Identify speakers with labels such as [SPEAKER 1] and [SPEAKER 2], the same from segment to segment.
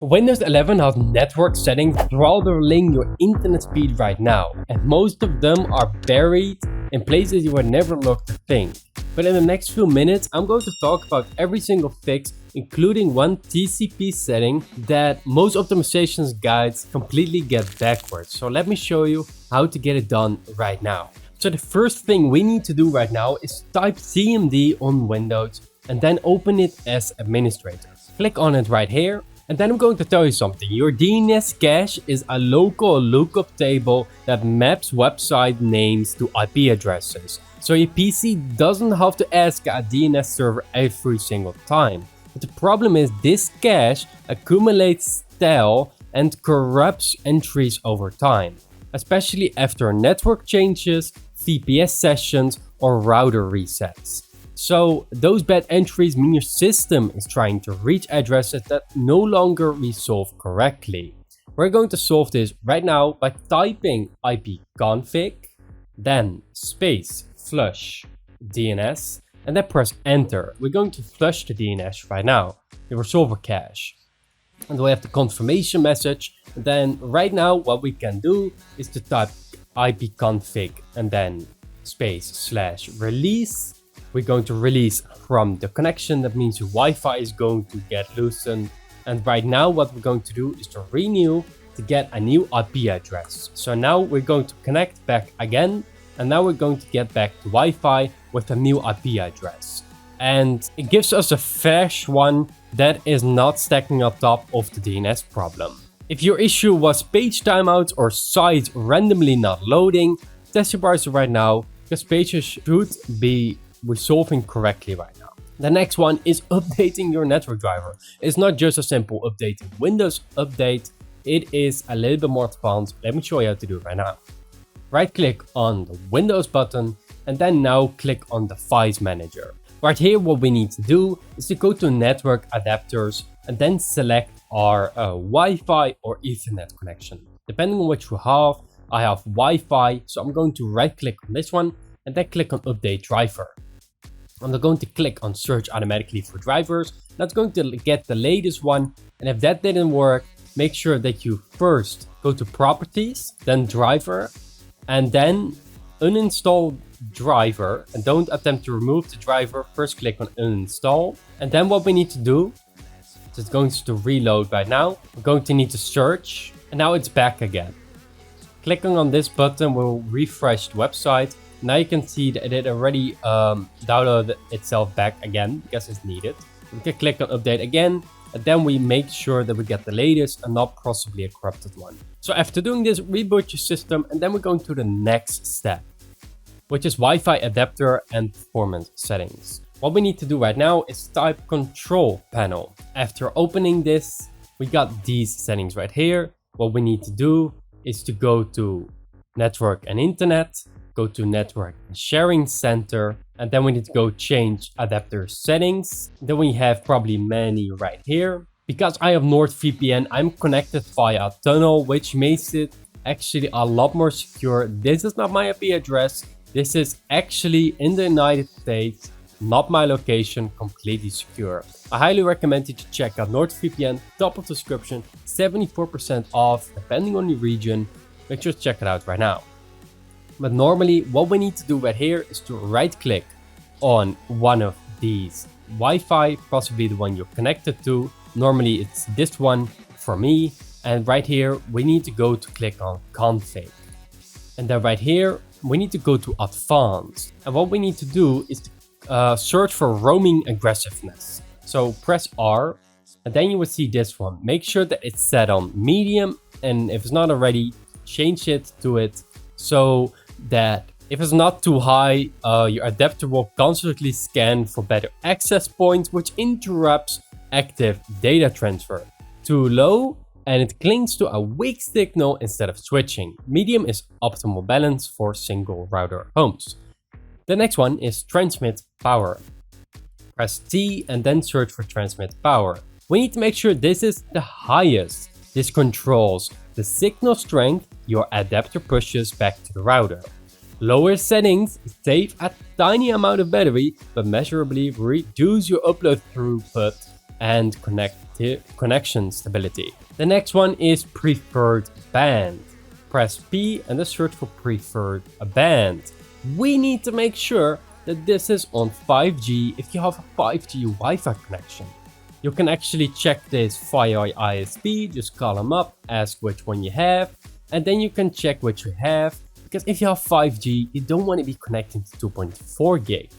[SPEAKER 1] Windows 11 has network settings throttling your internet speed right now, and most of them are buried in places you would never look to think. But in the next few minutes, I'm going to talk about every single fix, including one TCP setting that most optimizations guides completely get backwards. So let me show you how to get it done right now. So the first thing we need to do right now is type CMD on Windows and then open it as administrator. Click on it right here. And then I'm going to tell you something. Your DNS cache is a local lookup table that maps website names to IP addresses. So your PC doesn't have to ask a DNS server every single time. But the problem is this cache accumulates stale and corrupts entries over time, especially after network changes, VPS sessions, or router resets. So those bad entries mean your system is trying to reach addresses that no longer resolve correctly. We're going to solve this right now by typing ipconfig, then space flush DNS, and then press enter. We're going to flush the DNS right now. It will resolve a cache. And we have the confirmation message. And then right now what we can do is to type ipconfig and then space/release. We're going to release from the connection. That means your Wi-Fi is going to get loosened. And right now what we're going to do is to renew to get a new IP address. So now we're going to connect back again. And now we're going to get back to Wi-Fi with a new IP address. And it gives us a fresh one that is not stacking up top of the DNS problem. If your issue was page timeouts or sites randomly not loading, test your browser right now because pages should be resolving correctly right now. The next one is updating your network driver. It's not just a simple updating Windows update, it is a little bit more advanced. Let me show you how to do it right now. Right click on the Windows button and then now click on Device Manager. Right here what we need to do is to go to Network Adapters and then select our Wi-Fi or Ethernet connection. Depending on what you have, I have Wi-Fi, so I'm going to right click on this one and then click on Update Driver. I'm going to click on search automatically for drivers. That's going to get the latest one. And if that didn't work, make sure that you first go to properties, then driver, and then uninstall driver. And don't attempt to remove the driver. First click on uninstall. And then what we need to do, so it's going to reload right now. We're going to need to search and now it's back again. Clicking on this button will refresh the website. Now you can see that it already downloaded itself back again because it's needed. We can click on update again and then we make sure that we get the latest and not possibly a corrupted one. So after doing this, reboot your system and then we're going to the next step, which is Wi-Fi adapter and performance settings. What we need to do right now is type control panel. After opening this, we got these settings right here. What we need to do is to go to network and internet, go to network and sharing center, and then we need to go change adapter settings. Then we have probably many right here. Because I have NordVPN, I'm connected via a tunnel, which makes it actually a lot more secure. This is not my IP address. This is actually in the United States, not my location, completely secure. I highly recommend you to check out NordVPN, top of the description, 74% off depending on your region. Make sure to check it out right now. But normally what we need to do right here is to right click on one of these Wi-Fi, possibly the one you're connected to. Normally it's this one for me. And right here we need to go to click on config. And then right here we need to go to advanced. And what we need to do is to search for roaming aggressiveness. So press R and then you will see this one. Make sure that it's set on medium, and if it's not already, change it to it so that if it's not too high, your adapter will constantly scan for better access points, which interrupts active data transfer. Too low, and it clings to a weak signal instead of switching. Medium is optimal balance for single router homes. The next one is transmit power. Press T and then search for transmit power. We need to make sure this is the highest. This controls the signal strength your adapter pushes back to the router. Lower settings save a tiny amount of battery, but measurably reduce your upload throughput and connection stability. The next one is preferred band. Press P and then search for preferred band. We need to make sure that this is on 5G if you have a 5G Wi-Fi connection. You can actually check this via ISP, just call them up, ask which one you have, and then you can check what you have, because if you have 5G, you don't want to be connecting to 2.4 gig,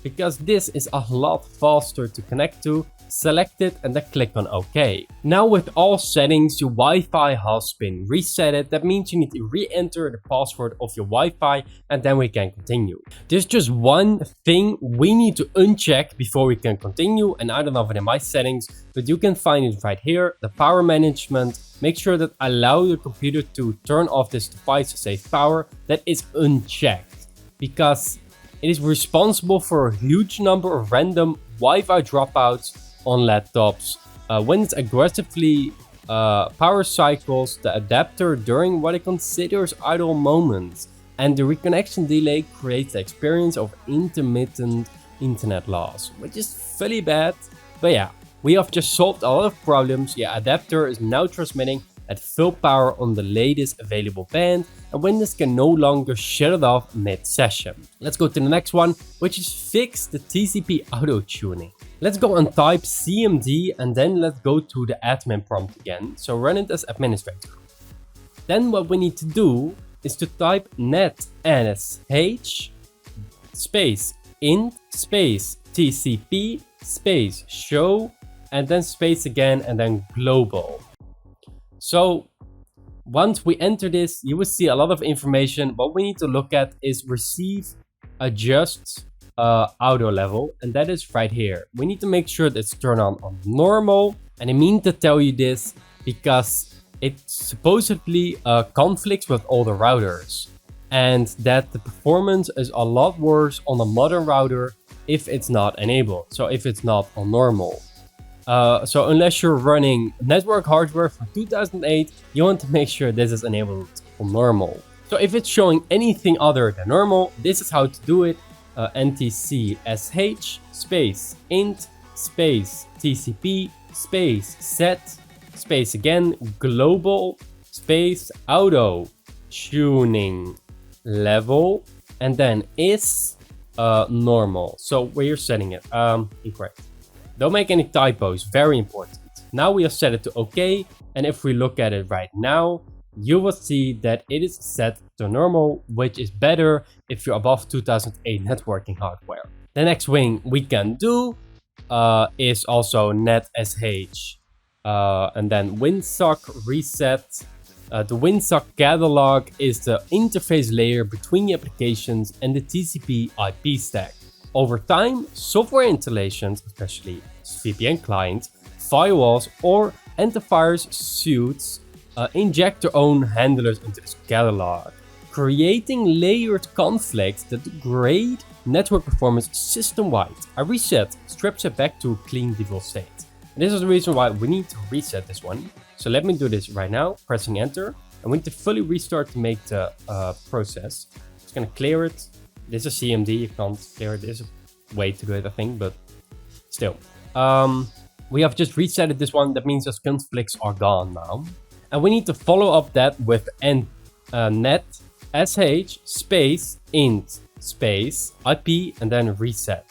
[SPEAKER 1] because this is a lot faster to connect to. Select it and then click on OK. Now with all settings, your Wi-Fi has been resetted. That means you need to re-enter the password of your Wi-Fi and then we can continue. There's just one thing we need to uncheck before we can continue, and I don't have it in my settings, but you can find it right here, the power management. Make sure that allow your computer to turn off this device to save power. That is unchecked because it is responsible for a huge number of random Wi-Fi dropouts on laptops. When it aggressively power cycles the adapter during what it considers idle moments, and the reconnection delay creates the experience of intermittent internet loss, which is fairly bad. But yeah, we have just solved a lot of problems. Your adapter is now transmitting at full power on the latest available band, and Windows can no longer shut it off mid-session. Let's go to the next one, which is fix the TCP auto tuning. Let's go and type CMD and then let's go to the admin prompt again. So run it as administrator. Then what we need to do is to type net sh space int space TCP space show and then space again and then global. So once we enter this, you will see a lot of information. What we need to look at is receive, adjust, auto level, and that is right here. We need to make sure that it's turned on normal, and I mean to tell you this because it supposedly conflicts with all the routers, and that the performance is a lot worse on a modern router if it's not enabled, so if it's not on normal. So unless you're running network hardware from 2008, you want to make sure this is enabled on normal. So if it's showing anything other than normal, this is how to do it. ntcsh space int space tcp space set space again global space auto tuning level and then is normal. So where you're setting it incorrect. Don't make any typos, very important. Now we have set it to OK, and if we look at it right now, you will see that it is set to normal, which is better if you're above 2008 networking hardware. The next thing we can do is also net sh and then Winsock reset. The Winsock catalog is the interface layer between the applications and the TCP IP stack. Over time, software installations, especially VPN clients, firewalls, or antivirus suites inject their own handlers into this catalog, creating layered conflicts that degrade network performance system-wide. A reset strips it back to a clean default state. And this is the reason why we need to reset this one. So let me do this right now, pressing enter. And we need to fully restart to make the process. It's gonna clear it. This is CMD, you can't clear it. There's a way to do it, I think, but still. We have just resetted this one. That means those conflicts are gone now. And we need to follow up that with net sh space int space IP and then reset.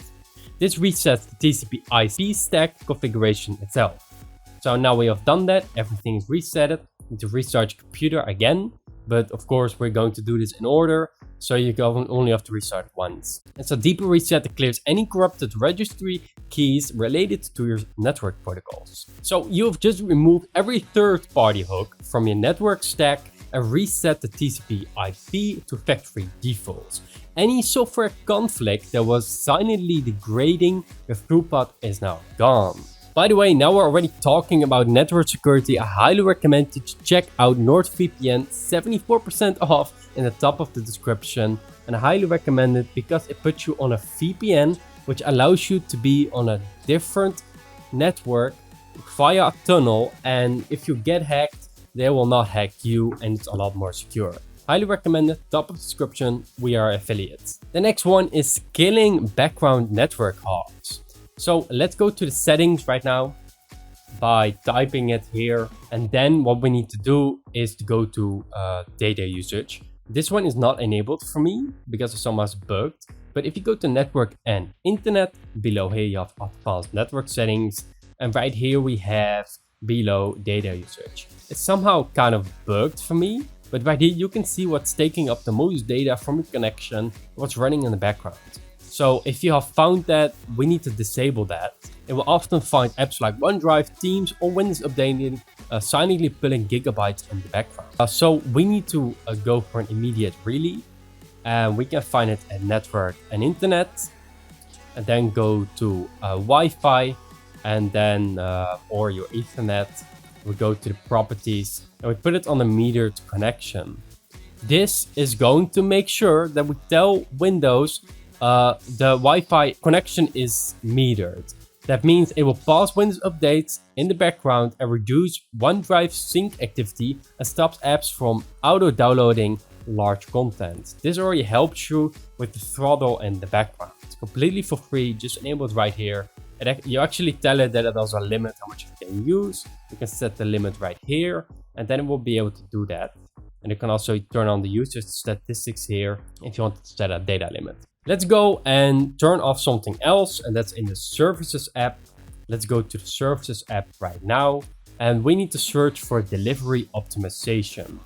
[SPEAKER 1] This resets the TCP IP stack configuration itself. So now we have done that, everything is resetted. You need to restart your computer again. But of course, we're going to do this in order, so you only have to restart once. It's a deeper reset that clears any corrupted registry keys related to your network protocols. So you've just removed every third-party hook from your network stack and reset the TCP IP to factory defaults. Any software conflict that was silently degrading your throughput is now gone. By the way, now we're already talking about network security, I highly recommend you to check out NordVPN, 74% off in the top of the description. And I highly recommend it because it puts you on a VPN, which allows you to be on a different network via a tunnel. And if you get hacked, they will not hack you and it's a lot more secure. Highly recommend it, top of the description, we are affiliates. The next one is killing background network hogs. So let's go to the settings right now by typing it here. And then what we need to do is to go to data usage. This one is not enabled for me because it's almost bugged. But if you go to network and internet, below here you have advanced network settings. And right here we have below data usage. It's somehow kind of bugged for me. But right here you can see what's taking up the most data from your connection, what's running in the background. So if you have found that, we need to disable that. It will often find apps like OneDrive, Teams, or Windows Updating silently pulling gigabytes in the background. So we need to go for an immediate relay. And we can find it at network and internet. And then go to Wi-Fi and then or your Ethernet. We go to the properties and we put it on the metered connection. This is going to make sure that we tell Windows the Wi-Fi connection is metered. That means it will pause Windows updates in the background and reduce OneDrive sync activity and stops apps from auto-downloading large content. This already helps you with the throttle in the background. It's completely for free, just enable it right here. You actually tell it that it has a limit how much you can use. You can set the limit right here and then it will be able to do that. And you can also turn on the usage statistics here if you want to set a data limit. Let's go and turn off something else, and that's in the Services app. Let's go to the Services app right now, and we need to search for delivery optimization.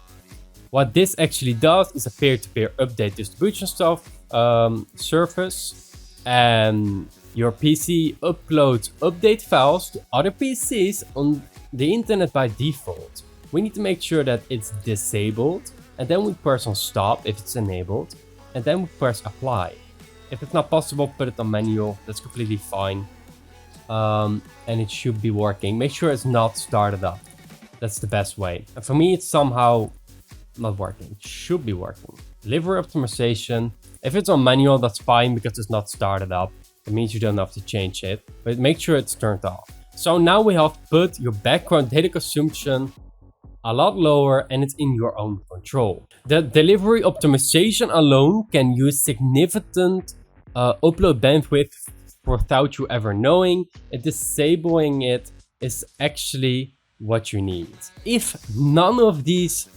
[SPEAKER 1] What this actually does is a peer-to-peer update distribution stuff service, and your PC uploads update files to other PCs on the internet by default. We need to make sure that it's disabled, and then we press on stop if it's enabled, and then we press apply. If it's not possible, put it on manual. That's completely fine. And it should be working. Make sure it's not started up. That's the best way. And for me, it's somehow not working. It should be working. Delivery optimization. If it's on manual, that's fine because it's not started up. It means you don't have to change it. But make sure it's turned off. So now we have put your background data consumption a lot lower and it's in your own control. The delivery optimization alone can use significant upload bandwidth without you ever knowing. Disabling it is actually what you need. If none of these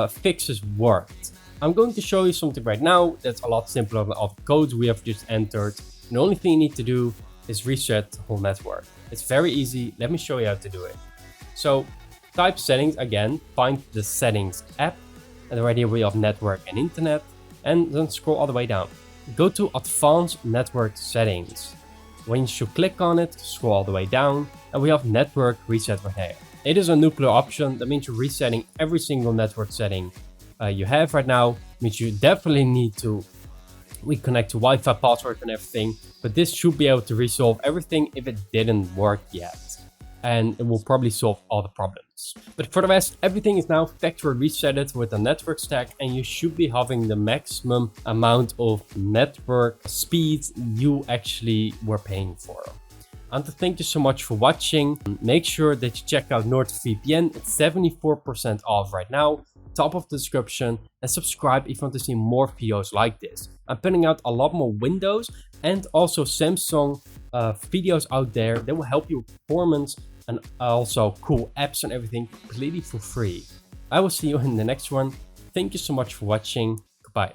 [SPEAKER 1] fixes worked, I'm going to show you something right now that's a lot simpler than all the codes we have just entered. The only thing you need to do is reset the whole network. It's very easy. Let me show you how to do it. So type settings again, find the settings app, and right here we have network and internet, and then scroll all the way down. Go to advanced network settings. Once you click on it, scroll all the way down, and we have network reset right here. It is a nuclear option. That means you're resetting every single network setting you have right now. It means you definitely need to reconnect to Wi-Fi password and everything, but this should be able to resolve everything if it didn't work yet. And it will probably solve all the problems. But for the rest, everything is now factory resetted with a network stack, and you should be having the maximum amount of network speed you actually were paying for. And to thank you so much for watching. Make sure that you check out NordVPN. It's 74% off right now. Top of the description, and subscribe if you want to see more videos like this. I'm putting out a lot more Windows and also Samsung videos out there that will help you with performance and also cool apps and everything completely for free. I will see you in the next one. Thank you so much for watching. Goodbye.